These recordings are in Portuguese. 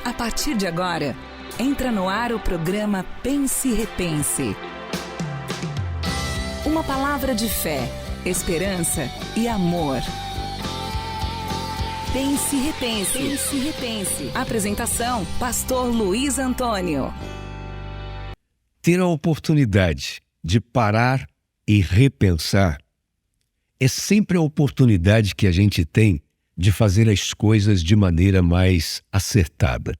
A partir de agora, entra no ar o programa Pense e Repense. Uma palavra de fé, esperança e amor. Pense e Repense. Pense e Repense. Apresentação, Pastor Luiz Antônio. Ter a oportunidade de parar e repensar é sempre a oportunidade que a gente tem de fazer as coisas de maneira mais acertada.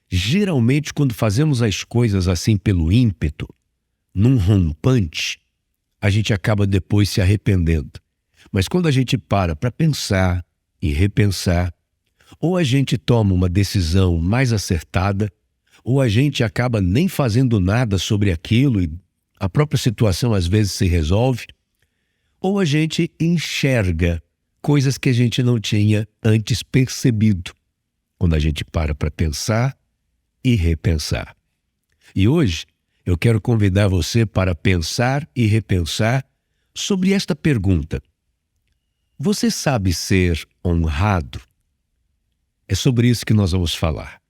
Geralmente, quando fazemos as coisas assim pelo ímpeto, num rompante, a gente acaba depois se arrependendo. Mas quando a gente para pensar e repensar, ou a gente toma uma decisão mais acertada, ou a gente acaba nem fazendo nada sobre aquilo e a própria situação às vezes se resolve, ou a gente enxerga coisas que a gente não tinha antes percebido, quando a gente para pensar e repensar. E hoje eu quero convidar você para pensar e repensar sobre esta pergunta: você sabe ser honrado? É sobre isso que nós vamos falar.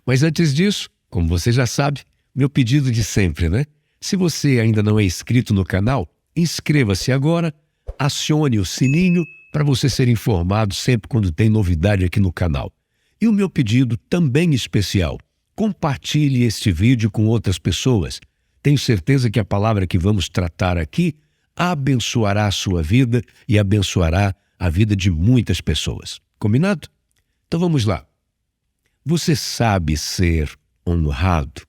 Mas antes disso, como você já sabe, meu pedido de sempre, né? Se você ainda não é inscrito no canal, inscreva-se agora, acione o sininho para você ser informado sempre quando tem novidade aqui no canal. E o meu pedido também especial: compartilhe este vídeo com outras pessoas. Tenho certeza que a palavra que vamos tratar aqui abençoará a sua vida e abençoará a vida de muitas pessoas. Combinado? Então vamos lá. Você sabe ser honrado?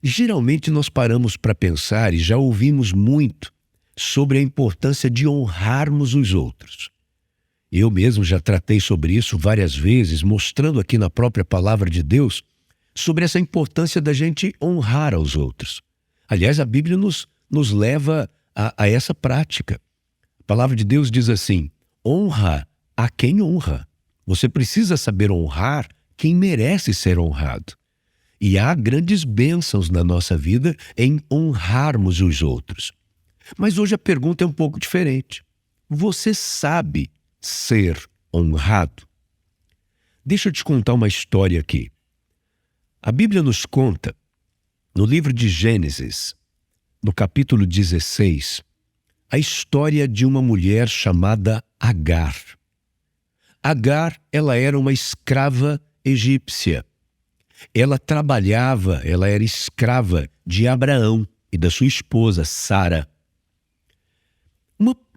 Geralmente nós paramos para pensar e já ouvimos muito sobre a importância de honrarmos os outros. Eu mesmo já tratei sobre isso várias vezes, mostrando aqui na própria palavra de Deus sobre essa importância da gente honrar aos outros. Aliás, a Bíblia nos leva a essa prática. A palavra de Deus diz assim: honra a quem honra. Você precisa saber honrar quem merece ser honrado. E há grandes bênçãos na nossa vida em honrarmos os outros. Mas hoje a pergunta é um pouco diferente. Você sabe ser honrado? Deixa eu te contar uma história aqui. A Bíblia nos conta, no livro de Gênesis, no capítulo 16, a história de uma mulher chamada Agar. Agar, ela era uma escrava egípcia. Ela trabalhava, ela era escrava de Abraão e da sua esposa, Sara.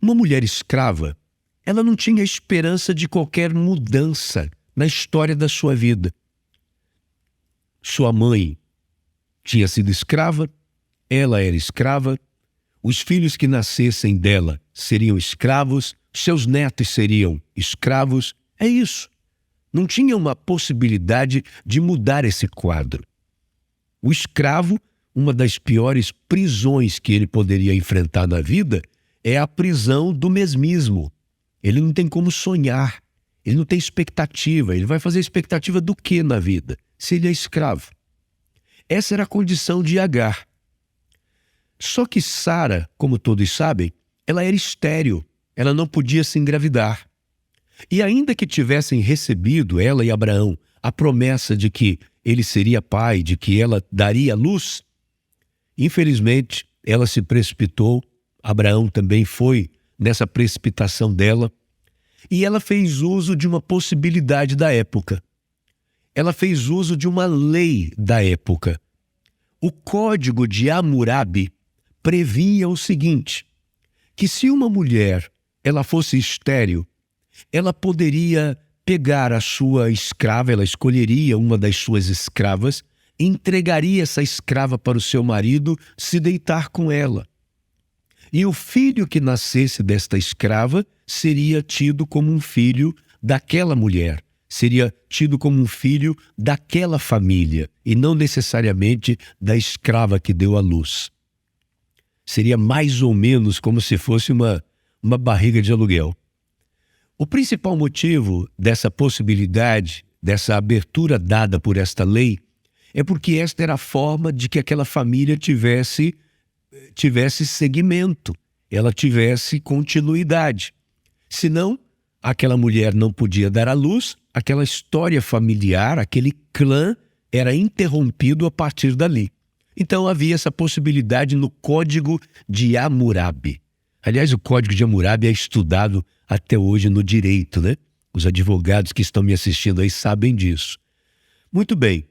Uma mulher escrava, ela não tinha esperança de qualquer mudança na história da sua vida. Sua mãe tinha sido escrava, ela era escrava, os filhos que nascessem dela seriam escravos, seus netos seriam escravos. É isso. Não tinha uma possibilidade de mudar esse quadro. O escravo, uma das piores prisões que ele poderia enfrentar na vida, é a prisão do mesmismo. Ele não tem como sonhar, ele não tem expectativa. Ele vai fazer expectativa do que na vida, se ele é escravo? Essa era a condição de Agar. Só que Sara, como todos sabem, ela era estéril, ela não podia se engravidar. E ainda que tivessem recebido, ela e Abraão, a promessa de que ele seria pai, de que ela daria luz, infelizmente ela se precipitou, Abraão também foi nessa precipitação dela, e ela fez uso de uma possibilidade da época. Ela fez uso de uma lei da época. O Código de Hammurabi previa o seguinte, que se uma mulher ela fosse estéril, ela poderia pegar a sua escrava, ela escolheria uma das suas escravas, entregaria essa escrava para o seu marido se deitar com ela. E o filho que nascesse desta escrava seria tido como um filho daquela mulher, seria tido como um filho daquela família e não necessariamente da escrava que deu à luz. Seria mais ou menos como se fosse uma barriga de aluguel. O principal motivo dessa possibilidade, dessa abertura dada por esta lei, é porque esta era a forma de que aquela família tivesse segmento, ela tivesse continuidade. Senão, aquela mulher não podia dar à luz, aquela história familiar, aquele clã era interrompido a partir dali. Então havia essa possibilidade no Código de Hammurabi. Aliás, o Código de Hammurabi é estudado até hoje no direito, né? Os advogados que estão me assistindo aí sabem disso. Muito bem.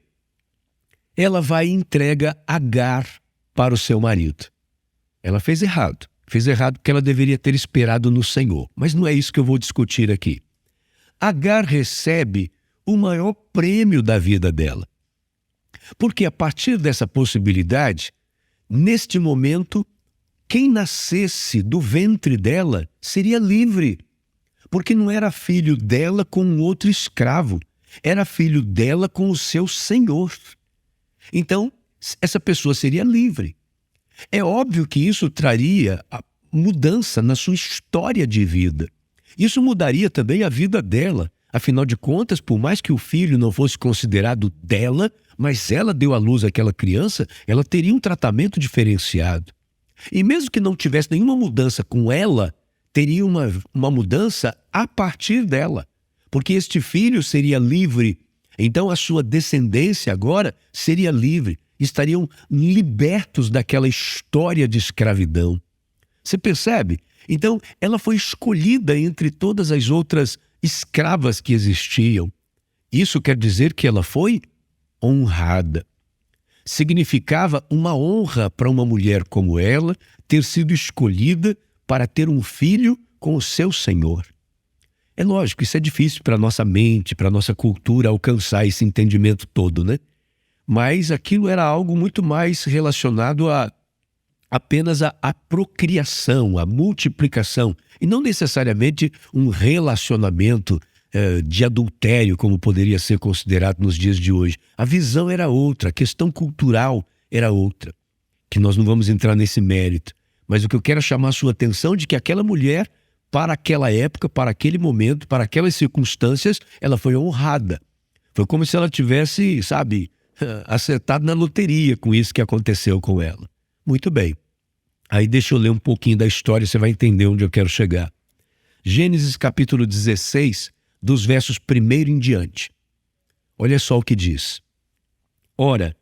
Ela vai e entrega Agar para o seu marido. Ela fez errado. Fez errado porque ela deveria ter esperado no Senhor. Mas não é isso que eu vou discutir aqui. Agar recebe o maior prêmio da vida dela. Porque a partir dessa possibilidade, neste momento, quem nascesse do ventre dela seria livre. Porque não era filho dela com um outro escravo. Era filho dela com o seu senhor. Então, essa pessoa seria livre. É óbvio que isso traria a mudança na sua história de vida. Isso mudaria também a vida dela. Afinal de contas, por mais que o filho não fosse considerado dela, mas ela deu à luz àquela criança, ela teria um tratamento diferenciado. E mesmo que não tivesse nenhuma mudança com ela, teria uma mudança a partir dela. Porque este filho seria livre. Então a sua descendência agora seria livre. Estariam libertos daquela história de escravidão. Você percebe? Então, ela foi escolhida entre todas as outras escravas que existiam. Isso quer dizer que ela foi honrada. Significava uma honra para uma mulher como ela ter sido escolhida para ter um filho com o seu Senhor. É lógico, isso é difícil para a nossa mente, para a nossa cultura alcançar esse entendimento todo, né? Mas aquilo era algo muito mais relacionado a apenas a procriação, a multiplicação, e não necessariamente um relacionamento de adultério, como poderia ser considerado nos dias de hoje. A visão era outra, a questão cultural era outra, que nós não vamos entrar nesse mérito. Mas o que eu quero é chamar a sua atenção de que aquela mulher, para aquela época, para aquele momento, para aquelas circunstâncias, ela foi honrada. Foi como se ela tivesse, acertado na loteria com isso que aconteceu com ela. Muito bem. Aí deixa eu ler um pouquinho da história, você vai entender onde eu quero chegar. Gênesis capítulo 16, dos versos 1 em diante. Olha só o que diz. Ora,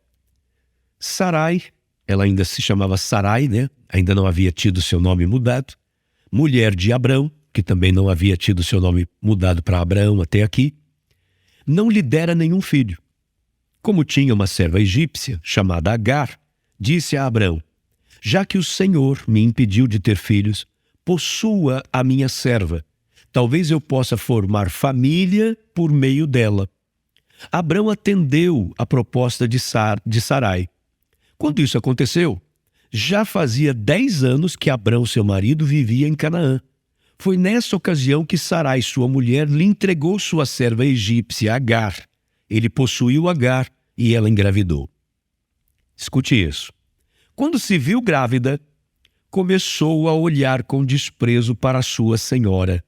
Sarai, ela ainda se chamava Sarai, né? Ainda não havia tido seu nome mudado. Mulher de Abrão, que também não havia tido seu nome mudado para Abraão até aqui, não lhe dera nenhum filho. Como tinha uma serva egípcia, chamada Agar, disse a Abrão: já que o Senhor me impediu de ter filhos, possua a minha serva. Talvez eu possa formar família por meio dela. Abrão atendeu a proposta de Sarai. Quando isso aconteceu, já fazia 10 anos que Abrão, seu marido, vivia em Canaã. Foi nessa ocasião que Sarai, sua mulher, lhe entregou sua serva egípcia, Agar. Ele possuiu Agar e ela engravidou. Escute isso. Quando se viu grávida, começou a olhar com desprezo para sua senhora.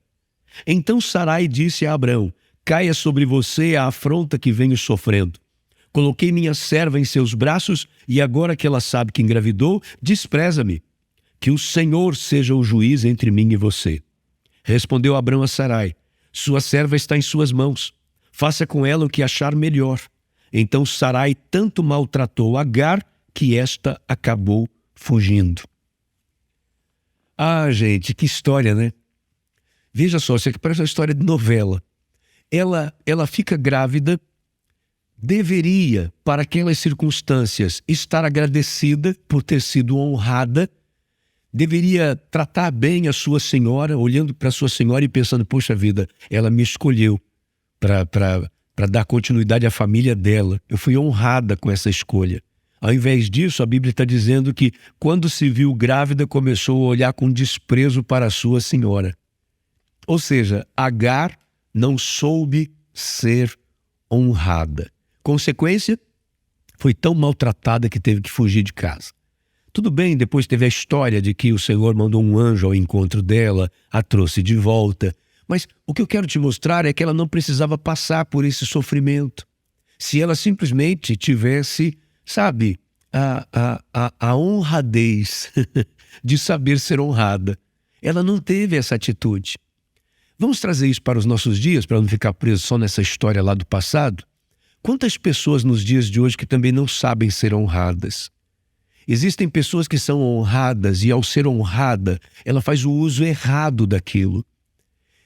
Então Sarai disse a Abrão: caia sobre você a afronta que venho sofrendo. Coloquei minha serva em seus braços e agora que ela sabe que engravidou, despreza-me. Que o Senhor seja o juiz entre mim e você. Respondeu Abrão a Sarai: sua serva está em suas mãos. Faça com ela o que achar melhor. Então Sarai tanto maltratou Agar que esta acabou fugindo. Ah, gente, que história, né? Veja só, isso aqui parece uma história de novela. Ela fica grávida, deveria, para aquelas circunstâncias, estar agradecida por ter sido honrada, deveria tratar bem a sua senhora, olhando para a sua senhora e pensando: poxa vida, ela me escolheu para dar continuidade à família dela. Eu fui honrada com essa escolha. Ao invés disso, a Bíblia está dizendo que, quando se viu grávida, começou a olhar com desprezo para a sua senhora. Ou seja, Agar não soube ser honrada. Consequência, foi tão maltratada que teve que fugir de casa. Tudo bem, depois teve a história de que o Senhor mandou um anjo ao encontro dela, a trouxe de volta. Mas o que eu quero te mostrar é que ela não precisava passar por esse sofrimento. Se ela simplesmente tivesse, a honradez de saber ser honrada. Ela não teve essa atitude. Vamos trazer isso para os nossos dias, para não ficar preso só nessa história lá do passado? Quantas pessoas nos dias de hoje que também não sabem ser honradas? Existem pessoas que são honradas e, ao ser honrada, ela faz o uso errado daquilo.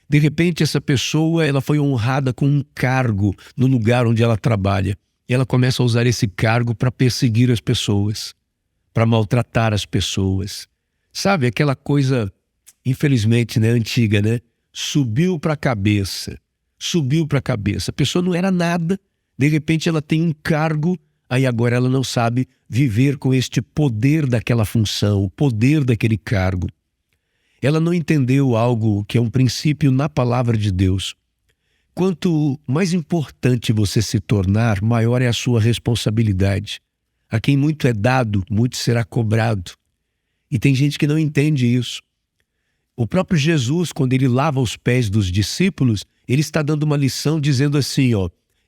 De repente, essa pessoa ela foi honrada com um cargo no lugar onde ela trabalha. E ela começa a usar esse cargo para perseguir as pessoas, para maltratar as pessoas. Sabe, aquela coisa, infelizmente, antiga, Subiu para a cabeça. A pessoa não era nada, de repente ela tem um cargo, aí agora ela não sabe viver com este poder daquela função, o poder daquele cargo. Ela não entendeu algo que é um princípio na palavra de Deus. Quanto mais importante você se tornar, maior é a sua responsabilidade. A quem muito é dado, muito será cobrado. E tem gente que não entende isso. O próprio Jesus, quando ele lava os pés dos discípulos, ele está dando uma lição dizendo assim,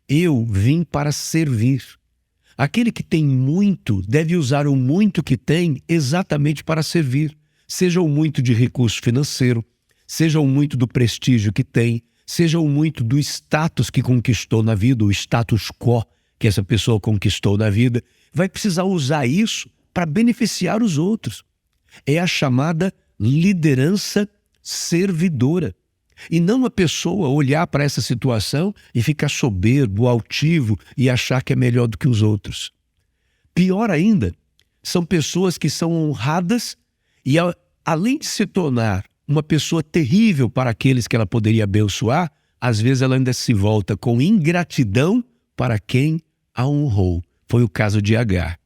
eu vim para servir. Aquele que tem muito deve usar o muito que tem exatamente para servir. Seja o muito de recurso financeiro, seja o muito do prestígio que tem, seja o muito do status que conquistou na vida, o status quo que essa pessoa conquistou na vida, vai precisar usar isso para beneficiar os outros. É a chamada liderança servidora. E não a pessoa olhar para essa situação e ficar soberbo, altivo e achar que é melhor do que os outros. Pior ainda, são pessoas que são honradas e, além de se tornar uma pessoa terrível para aqueles que ela poderia abençoar, às vezes ela ainda se volta com ingratidão para quem a honrou. Foi o caso de Agar.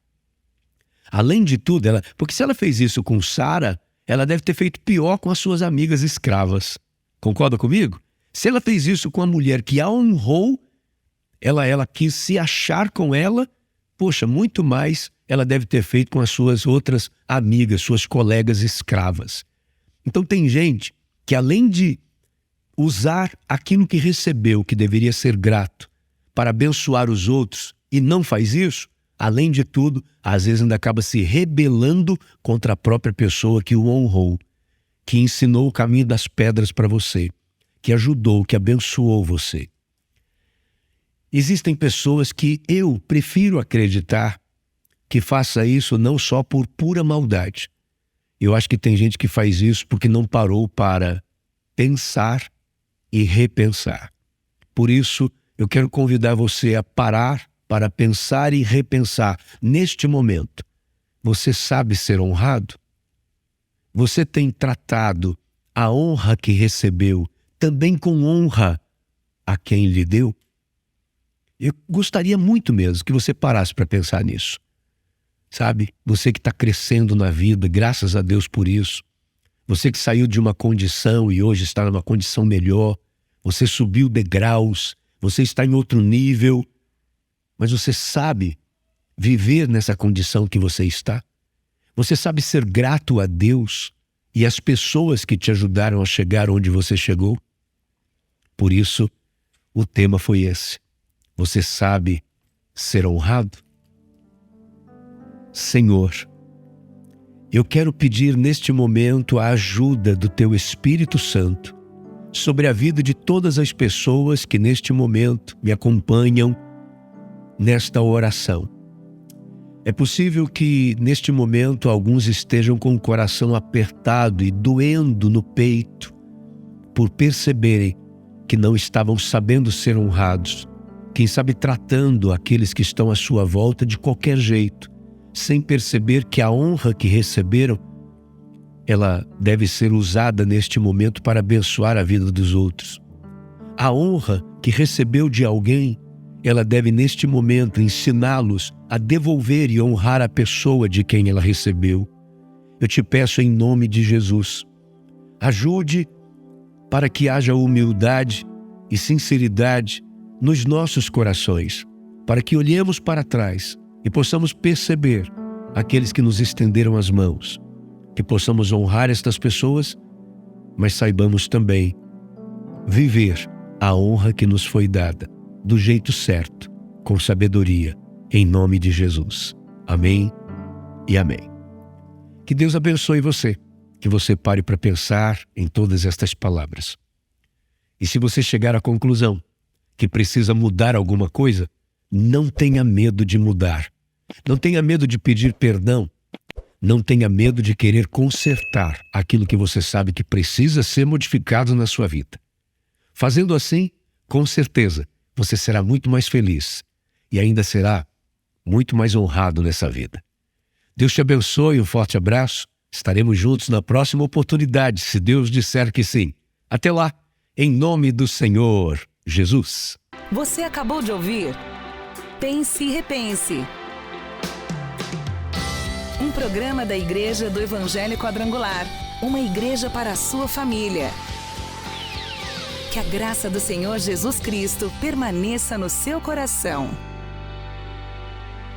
Além de tudo, porque se ela fez isso com Sara, ela deve ter feito pior com as suas amigas escravas. Concorda comigo? Se ela fez isso com a mulher que a honrou, ela quis se achar com ela, muito mais ela deve ter feito com as suas outras amigas, suas colegas escravas. Então tem gente que, além de usar aquilo que recebeu, que deveria ser grato, para abençoar os outros, e não faz isso, além de tudo, às vezes ainda acaba se rebelando contra a própria pessoa que o honrou, que ensinou o caminho das pedras para você, que ajudou, que abençoou você. Existem pessoas que eu prefiro acreditar que faça isso não só por pura maldade. Eu acho que tem gente que faz isso porque não parou para pensar e repensar. Por isso, eu quero convidar você a parar para pensar e repensar neste momento. Você sabe ser honrado? Você tem tratado a honra que recebeu também com honra a quem lhe deu? Eu gostaria muito mesmo que você parasse para pensar nisso. Sabe? Você que está crescendo na vida, graças a Deus por isso. Você que saiu de uma condição e hoje está numa condição melhor. Você subiu degraus, você está em outro nível. Mas você sabe viver nessa condição que você está? Você sabe ser grato a Deus e às pessoas que te ajudaram a chegar onde você chegou? Por isso, o tema foi esse. Você sabe ser honrado? Senhor, eu quero pedir neste momento a ajuda do Teu Espírito Santo sobre a vida de todas as pessoas que neste momento me acompanham nesta oração. É possível que neste momento alguns estejam com o coração apertado e doendo no peito por perceberem que não estavam sabendo ser honrados, quem sabe tratando aqueles que estão à sua volta de qualquer jeito, sem perceber que a honra que receberam, ela deve ser usada neste momento para abençoar a vida dos outros. A honra que recebeu de alguém, ela deve neste momento ensiná-los a devolver e honrar a pessoa de quem ela recebeu. Eu te peço em nome de Jesus, ajude para que haja humildade e sinceridade nos nossos corações, para que olhemos para trás e possamos perceber aqueles que nos estenderam as mãos, que possamos honrar estas pessoas, mas saibamos também viver a honra que nos foi dada, do jeito certo, com sabedoria, em nome de Jesus. Amém e amém. Que Deus abençoe você, que você pare para pensar em todas estas palavras. E se você chegar à conclusão que precisa mudar alguma coisa, não tenha medo de mudar. Não tenha medo de pedir perdão. Não tenha medo de querer consertar aquilo que você sabe que precisa ser modificado na sua vida. Fazendo assim, com certeza, você será muito mais feliz e ainda será muito mais honrado nessa vida. Deus te abençoe, um forte abraço. Estaremos juntos na próxima oportunidade, se Deus disser que sim. Até lá, em nome do Senhor Jesus. Você acabou de ouvir Pense e Repense. Um programa da Igreja do Evangelho Quadrangular. Uma igreja para a sua família. Que a graça do Senhor Jesus Cristo permaneça no seu coração.